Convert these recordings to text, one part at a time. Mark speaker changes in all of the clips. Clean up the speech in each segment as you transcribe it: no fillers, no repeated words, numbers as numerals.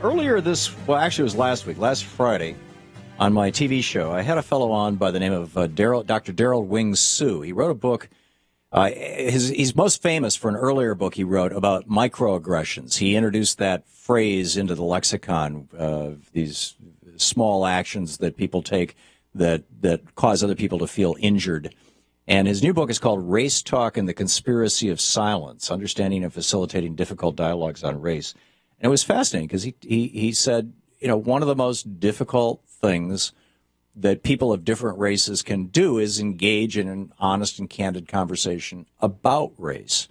Speaker 1: Earlier actually it was last Friday, on my TV show, I had a fellow on by the name of Dr. Daryl Wing Su. He wrote a book. He's most famous for an earlier book he wrote about microaggressions. He introduced that phrase into the lexicon of these small actions that people take that cause other people to feel injured. And his new book is called Race Talk and the Conspiracy of Silence, Understanding and Facilitating Difficult Dialogues on Race. And it was fascinating because he said, one of the most difficult things that people of different races can do is engage in an honest and candid conversation about race.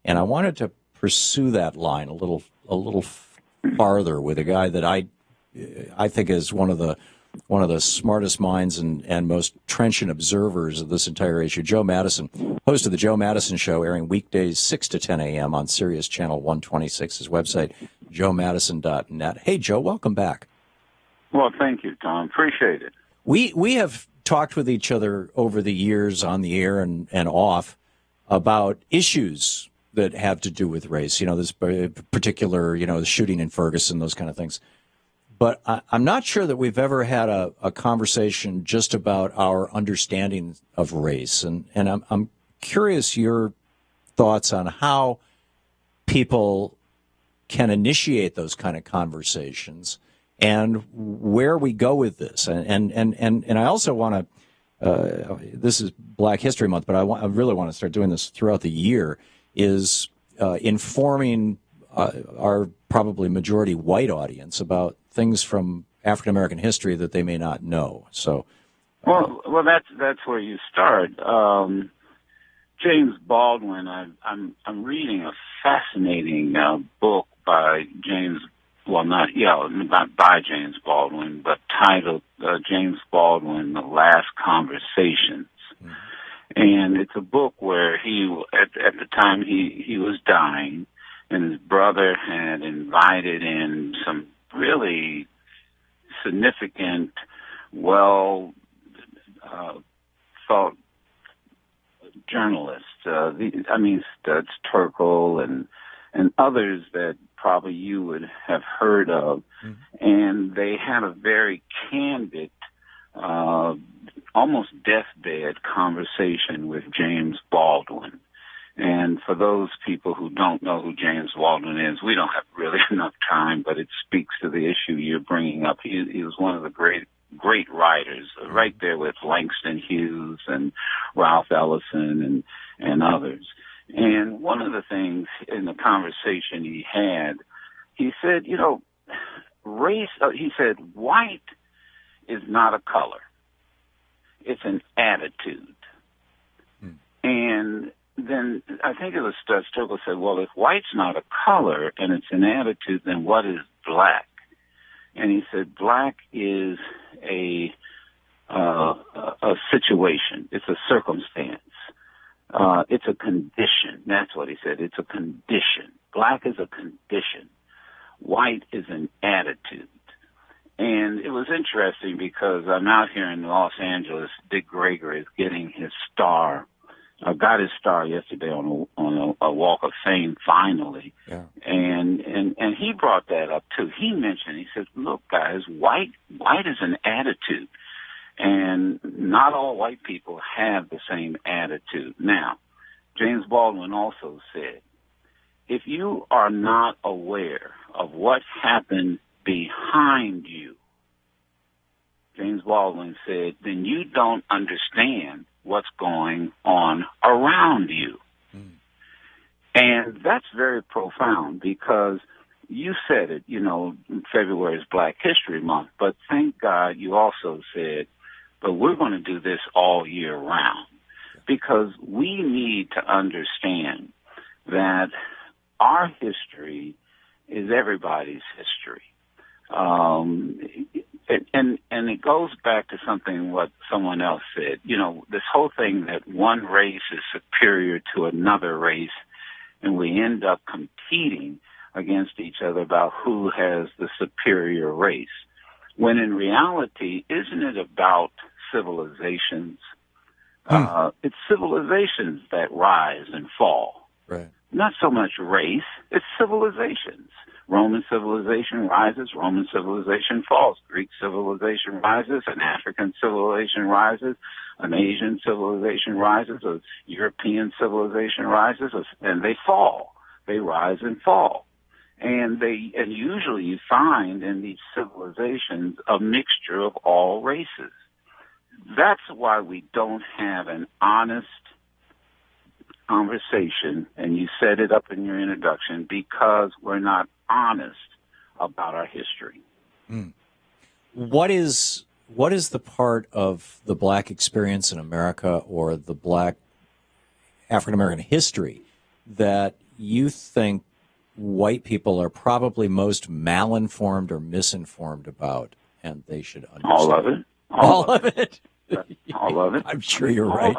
Speaker 1: And I wanted to pursue that line a little farther with a guy that I think is one of the smartest minds and most trenchant observers of this entire issue, Joe Madison, host of the Joe Madison Show, airing weekdays 6 to 10 a.m. on Sirius Channel 126. His website, joemadison.net. Hey, Joe, welcome back.
Speaker 2: Well, thank you, Tom. Appreciate it.
Speaker 1: We have talked with each other over the years on the air and off about issues that have to do with race. This particular, the shooting in Ferguson, those kind of things. But I'm not sure that we've ever had a conversation just about our understanding of race. And I'm curious your thoughts on how people can initiate those kind of conversations and where we go with this. And I also want to, this is Black History Month, but I really want to start doing this throughout the year, is informing our probably majority white audience about things from African American history that they may not know. So,
Speaker 2: well, that's where you start. James Baldwin. I'm reading a fascinating book by James. Well, not by James Baldwin, but titled James Baldwin: The Last Conversations. Mm-hmm. And it's a book where at the time he was dying, and his brother had invited in some really significant, thought journalists. That's Turkle and others that probably you would have heard of. Mm-hmm. And they had a very candid, almost deathbed conversation with James Baldwin. And for those people who don't know who James Baldwin is, we don't have really enough time, but it speaks to the issue you're bringing up. He was one of the great writers, right there with Langston Hughes and Ralph Ellison and others. And one of the things in the conversation he had, he said, race, he said, white is not a color. It's an attitude. Hmm. And then I think it was Turkle said, well, if white's not a color and it's an attitude, then what is black? And he said, black is a situation. It's a circumstance. It's a condition. That's what he said. It's a condition. Black is a condition. White is an attitude. And it was interesting because I'm out here in Los Angeles. Dick Gregory is getting his star. Got his star yesterday on a Walk of Fame finally. Yeah. And he brought that up too. He mentioned, he said, look guys, white is an attitude. And not all white people have the same attitude. Now, James Baldwin also said, if you are not aware of what happened behind you, James Baldwin said, then you don't understand what's going on around you. Mm. And that's very profound because you said it, February is Black History Month, but thank God you also said, but we're going to do this all year round because we need to understand that our history is everybody's history. And it goes back to something what someone else said. This whole thing that one race is superior to another race, and we end up competing against each other about who has the superior race. When in reality, isn't it about civilizations? It's civilizations that rise and fall. Right. not so much race, it's civilizations. Roman civilization rises, Roman civilization falls. Greek civilization rises, an African civilization rises, an Asian civilization rises, a European civilization rises, and they fall. They rise and fall. And usually you find in these civilizations a mixture of all races. That's why we don't have an honest conversation, and you set it up in your introduction, because we're not honest about our history.
Speaker 1: Mm. What is the part of the black experience in America or the black African American history that you think white people are probably most malinformed or misinformed about, and they should understand?
Speaker 2: All of it.
Speaker 1: All of it.
Speaker 2: All of it.
Speaker 1: I'm sure you're right.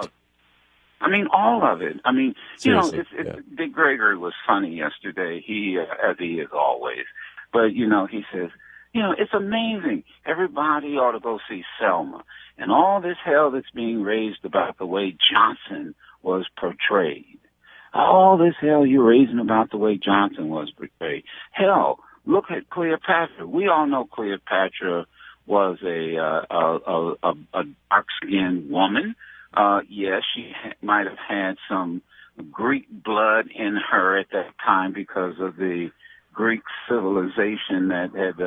Speaker 2: All of it. I mean,
Speaker 1: Seriously,
Speaker 2: Dick Gregory was funny yesterday. He, as he is always, but he says, it's amazing. Everybody ought to go see Selma, and all this hell that's being raised about the way Johnson was portrayed. All this hell you're raising about the way Johnson was portrayed. Hell, look at Cleopatra. We all know Cleopatra was a dark-skinned woman. Yes, she might have had some Greek blood in her at that time because of the Greek civilization that had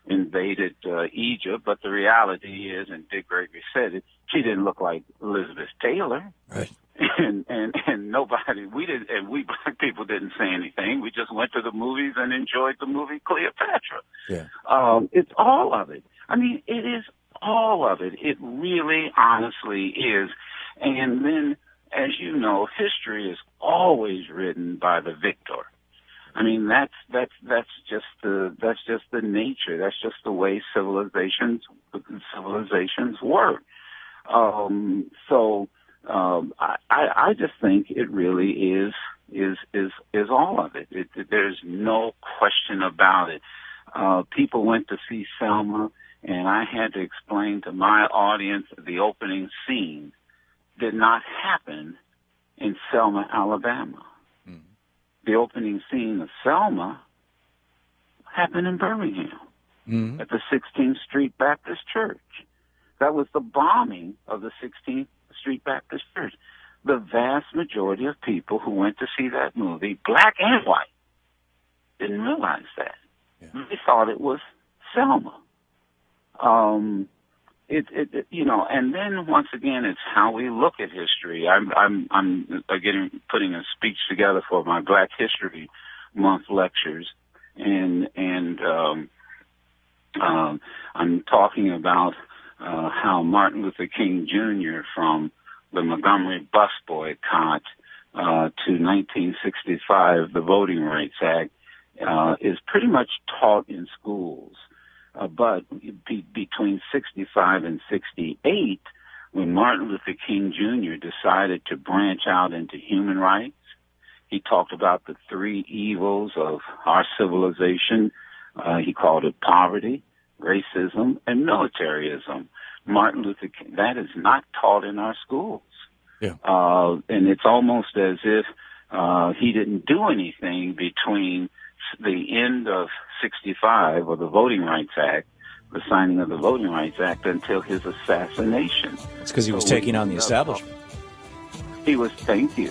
Speaker 2: invaded Egypt. But the reality is, and Dick Gregory said it, she didn't look like Elizabeth Taylor.
Speaker 1: Right.
Speaker 2: And nobody, we black people didn't say anything. We just went to the movies and enjoyed the movie Cleopatra.
Speaker 1: Yeah.
Speaker 2: It's all of it. I mean, it is all of it. It really, honestly is. And then, as you know, history is always written by the victor. I mean, that's just the nature. That's just the way civilizations work. I just think it really is all of it. There's no question about it. People went to see Selma, and I had to explain to my audience that the opening scene did not happen in Selma, Alabama. Mm-hmm. The opening scene of Selma happened in Birmingham, mm-hmm. at the 16th Street Baptist Church. That was the bombing of the 16th Street Baptist Church. The vast majority of people who went to see that movie, black and white, didn't realize that. Yeah. They thought it was Selma. And then once again, it's how we look at history. I'm again putting a speech together for my Black History Month lectures, and I'm talking about how Martin Luther King Jr. from the Montgomery bus boycott to 1965, the Voting Rights Act, is pretty much taught in schools. But between 65 and 68, when Martin Luther King Jr. decided to branch out into human rights, he talked about the three evils of our civilization. He called it poverty, racism, and militarism. Martin Luther King, that is not taught in our schools. Yeah. And it's almost as if he didn't do anything between the end of 65, or the Voting Rights Act, the signing of the Voting Rights Act, until his assassination.
Speaker 1: It's because he was taking on the establishment.
Speaker 2: He was taking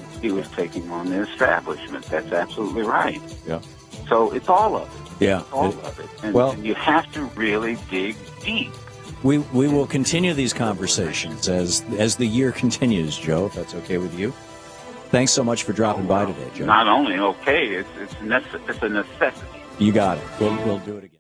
Speaker 2: on the establishment. That's absolutely right.
Speaker 1: Yeah.
Speaker 2: So it's all of it.
Speaker 1: Yeah.
Speaker 2: It's all of it. And you have to really dig deep.
Speaker 1: We will continue these conversations as the year continues, Joe, if that's okay with you. Thanks so much for dropping by today, Joe.
Speaker 2: Not only okay, it's a necessity.
Speaker 1: You got it. We'll do it again.